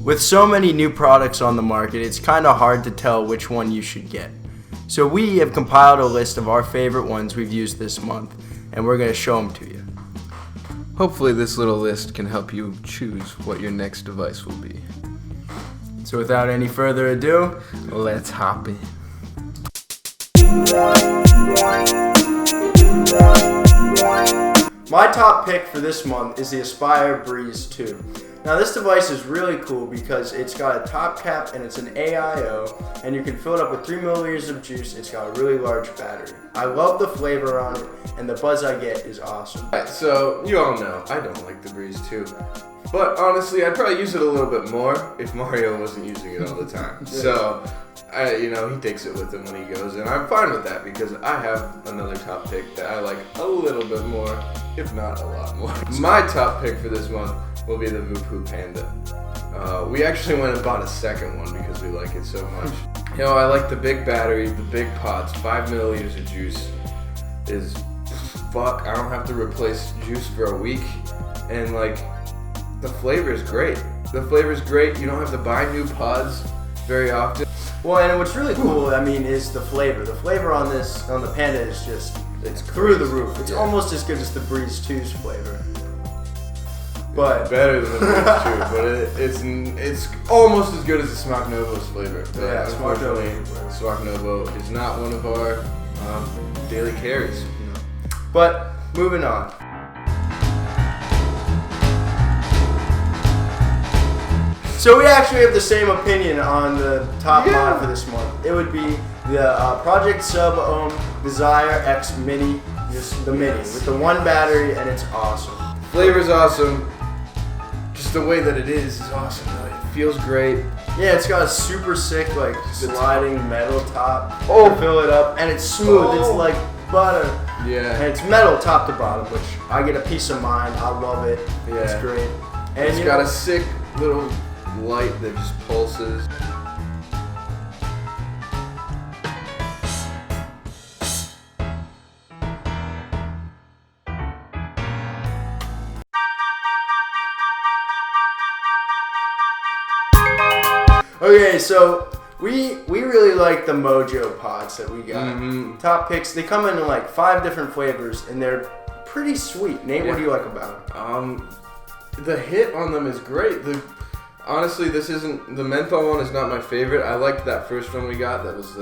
With so many new products on the market, it's kind of hard to tell which one you should get. So we have compiled a list of our favorite ones we've used this month, and we're going to show them to you. Hopefully this little list can help you choose what your next device will be. So without any further ado, Let's hop in. my top pick for this month is the Aspire Breeze 2. Now this device is really cool because it's got a top cap and it's an AIO, and you can fill it up with 3 milliliters of juice. It's got a really large battery. I love the flavor on it, and the buzz I get is awesome. Alright, so you all know I don't like the Breeze 2. But honestly, I'd probably use it a little bit more if Mario wasn't using it all the time. So, he takes it with him when he goes, and I'm fine with that because I have another top pick that I like a little bit more, if not a lot more. My top pick for this month will be the Voopoo Panda. We actually went and bought a second one because we like it so much. I like the big battery, the big pods, 5 milliliters of juice is fuck. I don't have to replace juice for a week, and the flavor is great. The flavor is great. You don't have to buy new pods very often. Well, and what's really cool, is the flavor. The flavor on the Panda is it's through the roof. It's almost as good as the Breeze 2's flavor. But it's better than the Breeze 2, but it's almost as good as the Smock Novo's flavor. But yeah, unfortunately, Smock Novo is not one of our daily carries. But moving on. So we actually have the same opinion on the top mod for this month. It would be the Project Sub Ohm Desire X Mini, just the Mini with the one battery, and it's awesome. Flavor's awesome. Just the way that it is awesome. It feels great. Yeah, it's got a super sick sliding metal top. To fill it up, and it's smooth. It's like butter. Yeah. And it's metal top to bottom, which I get a peace of mind. I love it. Yeah. It's great. And it's got a sick little light that just pulses. Okay, so we really like the Mojo pods that we got. Top picks. They come in 5 different flavors, and they're pretty sweet. Nate, what do you like about them? The hit on them is great. Honestly, the menthol one is not my favorite. I liked that first one we got. That was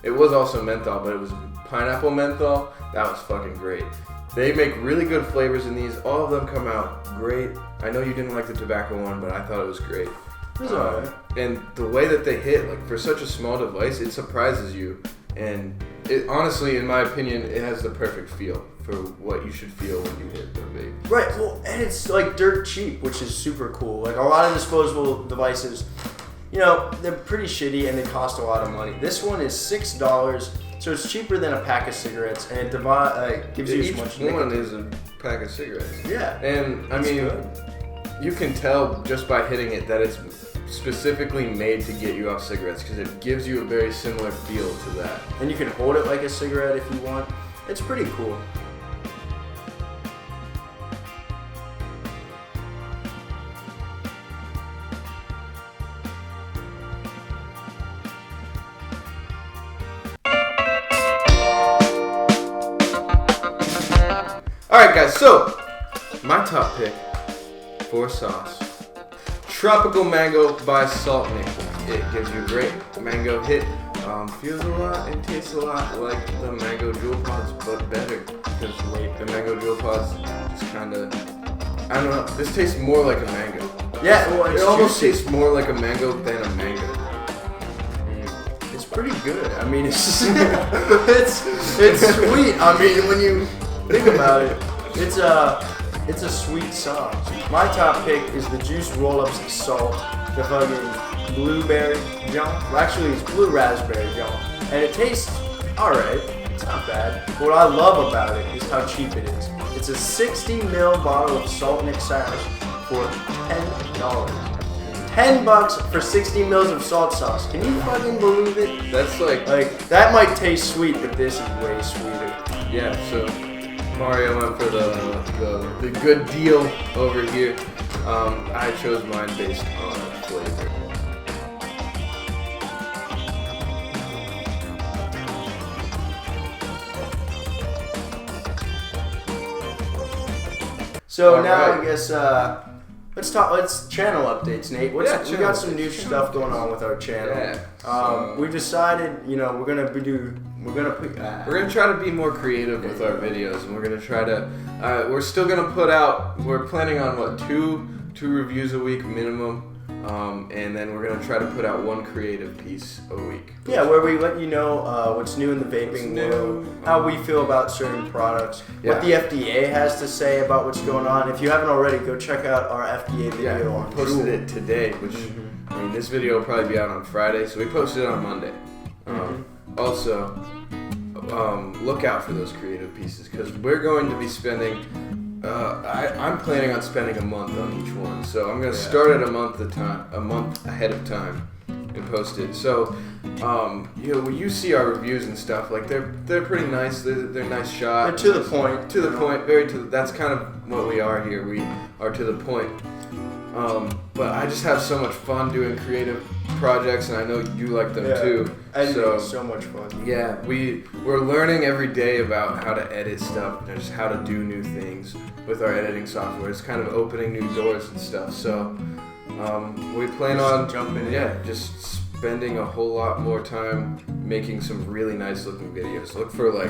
it was also menthol, but it was pineapple menthol. That was fucking great. They make really good flavors in these. All of them come out great. I know you didn't like the tobacco one, but I thought it was great. It was alright. And the way that they hit, for such a small device, it surprises you. And it honestly, in my opinion, it has the perfect feel for what you should feel when you hit the vape. Right, well, and it's dirt cheap, which is super cool. A lot of disposable devices, they're pretty shitty and they cost a lot of money. This one is $6, so it's cheaper than a pack of cigarettes, and it gives you as much nicotine. Each one is a pack of cigarettes. Yeah. And I mean, you can tell just by hitting it that it's specifically made to get you off cigarettes because it gives you a very similar feel to that. And you can hold it like a cigarette if you want. It's pretty cool. Alright guys, so my top pick for sauce. Tropical Mango by Salt Nick. It gives you a great mango hit. Feels a lot and tastes a lot like the mango jewel pods, but better. Because the mango jewel pods just kind of, I don't know, this tastes more like a mango. Yeah, well, it almost tastes more like a mango than a mango. It's pretty good. I mean, it's it's sweet. I mean, when you think about it, it's a sweet sauce. My top pick is the Juice Roll-Ups Salt, the fucking blueberry junk. Well, actually, it's blue raspberry junk, and it tastes alright. It's not bad. But what I love about it is how cheap it is. It's a 60 ml bottle of Salt Nick Sash for $10. $10 for 60 mils of salt sauce. Can you fucking believe it? That's like that might taste sweet, but this is way sweeter. Yeah, so Mario went for the good deal over here. I chose mine based on flavor. So All now right. I guess let's channel updates, Nate. We channel got some updates. new stuff going on with our channel. Yeah, so- We decided, we're gonna try to be more creative with our videos, and we're gonna try to. We're still gonna put out. We're planning on two reviews a week minimum, and then we're gonna try to put out one creative piece a week. where we let you know what's new in the vaping world, how we feel about certain products, what the FDA has to say about what's going on. If you haven't already, go check out our FDA video on posted it today, which I mean, this video will probably be out on Friday, so we posted it on Monday. Also, look out for those creative pieces because we're going to be spending. I'm planning on spending a month on each one, so I'm going to start at a month ahead of time, and post it. So, when you see our reviews and stuff, like they're pretty nice. They're nice shots. They're to the point. To the point. That's kind of what we are here. We are to the point. But I just have so much fun doing creative projects, and I know you like them too. I think it's so much fun. Yeah, we're learning every day about how to edit stuff and just how to do new things with our editing software. It's kind of opening new doors and stuff. So we plan on jumping in. just spending a whole lot more time making some really nice looking videos. Look for I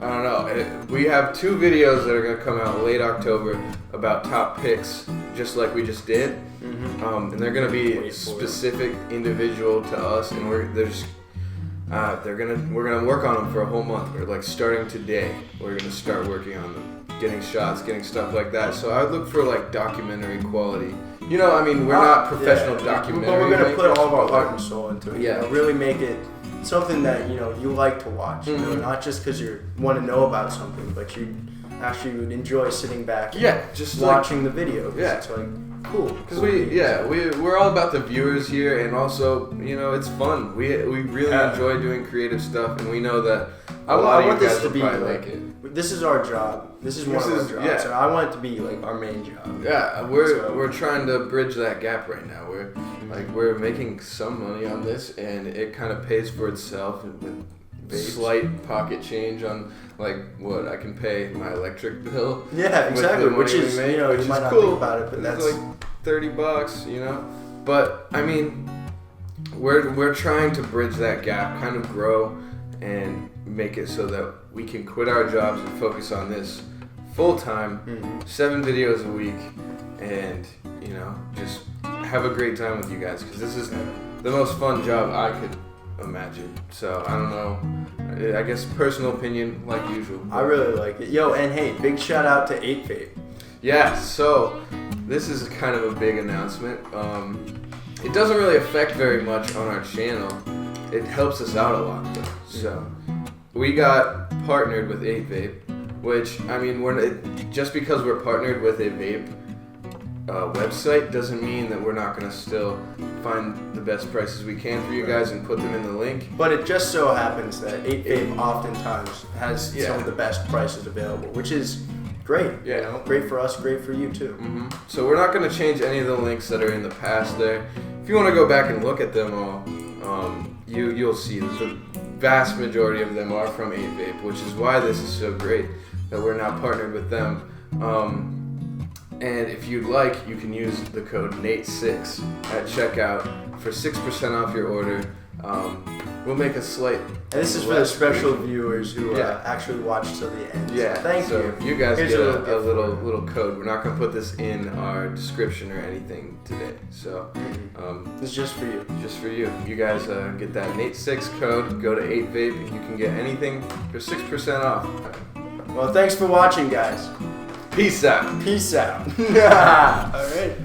don't know. We have 2 videos that are going to come out late October about top picks, just like we just did. And they're going to be specific, individual to us, and we're gonna work on them for a whole month. We're starting today. We're gonna start working on them, getting shots, getting stuff like that. So I would look for documentary quality. We're not professional documentary. But we're gonna put makers, all of our but, heart and soul into it. Yeah. Really make it something that you like to watch. Not just because you want to know about something, but you actually would enjoy sitting back. And just watching the video. It's cool. Because we're all about the viewers here, and also it's fun. We really enjoy doing creative stuff, and we know that a lot of you guys will probably like it. This is our job. This is one of our jobs, and I want it to be our main job. Yeah, we're trying to bridge that gap right now. We're making some money on this, and it kind of pays for itself with slight pocket change on what I can pay my electric bill. Yeah, exactly. Which is you might not think about it, but that's $30, But I mean, we're trying to bridge that gap, kind of grow and make it so that we can quit our jobs and focus on this full time, 7 videos a week, and just have a great time with you guys because this is the most fun job I could imagine. So I don't know. I guess personal opinion, like usual. I really like it. Yo, and hey, big shout out to 8Vape. Yeah, so this is kind of a big announcement. It doesn't really affect very much on our channel. It helps us out a lot though. So we got partnered with 8Vape, which just because we're partnered with a vape website doesn't mean that we're not going to still find the best prices we can for you guys and put them in the link. But it just so happens that 8Vape oftentimes has some of the best prices available, which is great. Great for us, great for you too. So we're not going to change any of the links that are in the past there. If you want to go back and look at them all, you'll see that the vast majority of them are from 8Vape, which is why this is so great that we're now partnered with them. And if you'd like, you can use the code NATE6 at checkout for 6% off your order. We'll make a slight. And this is for the special viewers who actually watch till the end. Yeah. So thank you. You guys Here's get a little code. We're not gonna put this in our description or anything today. So it's just for you. Just for you. You guys get that NATE6 code. Go to 8Vape and you can get anything for 6% off. Well, thanks for watching, guys. Peace out. Peace out. All right.